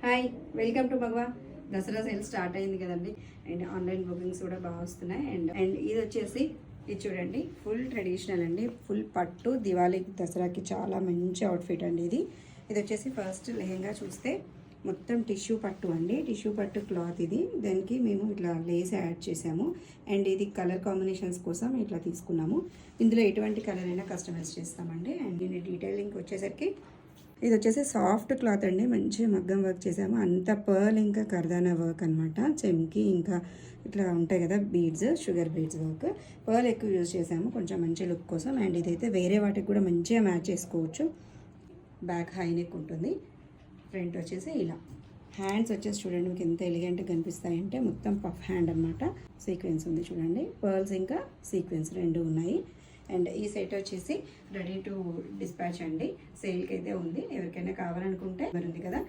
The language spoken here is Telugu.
Hi, welcome to Magava. Dasara sale start అయింది కదండి. అండ్ ఆన్లైన్ బుకింగ్స్ కూడా బాగా వస్తున్నాయి. అండ్ ఇది వచ్చేసి ఇది చూడండి, ఫుల్ ట్రెడిషనల్ అండి. ఫుల్ పట్టు దివాళీకి దసరాకి చాలా మంచి అవుట్ఫిట్ అండి. ఇది వచ్చేసి ఫస్ట్ లెహెంగా చూస్తే మొత్తం టిష్యూ పట్టు అండి. టిష్యూ పట్టు క్లాత్ ఇది. దానికి మేము ఇట్లా లేస్ యాడ్ చేసాము. అండ్ ఇది కలర్ కాంబినేషన్స్ కోసం ఇట్లా తీసుకున్నాము. ఇందులో ఎటువంటి కలర్ అయినా కస్టమైజ్ చేస్తామండి. అండ్ దీని డీటెయిలింగ్ వచ్చేసరికి ఇది వచ్చేసి సాఫ్ట్ క్లాత్ అండి. మంచి మగ్గం వర్క్ చేసాము. అంత పర్ల్ ఇంకా కర్దానా వర్క్ అనమాట. చెమ్కి ఇంకా ఇట్లా ఉంటాయి కదా beads, sugar beads work. Pearl ఎక్కువ యూజ్ చేసాము కొంచెం మంచి లుక్ కోసం. అండ్ ఇదైతే వేరే వాటికి కూడా మంచిగా మ్యాచ్ చేసుకోవచ్చు. బ్యాక్ హై నెక్ ఉంటుంది. ఫ్రంట్ వచ్చేసి ఇలా. హ్యాండ్స్ వచ్చేసి చూడండి మీకు ఎంత ఎలిగెంట్గా కనిపిస్తాయంటే మొత్తం పఫ్ హ్యాండ్ అనమాట. సీక్వెన్స్ ఉంది చూడండి. పర్ల్స్ ఇంకా సీక్వెన్స్ రెండు ఉన్నాయి. అండ్ ఈ సెట్ వచ్చేసి రెడీ టు డిస్పాచ్ అండి. సేల్కి అయితే ఉంది. ఎవరికైనా కావాలనుకుంటే ఉంది కదా.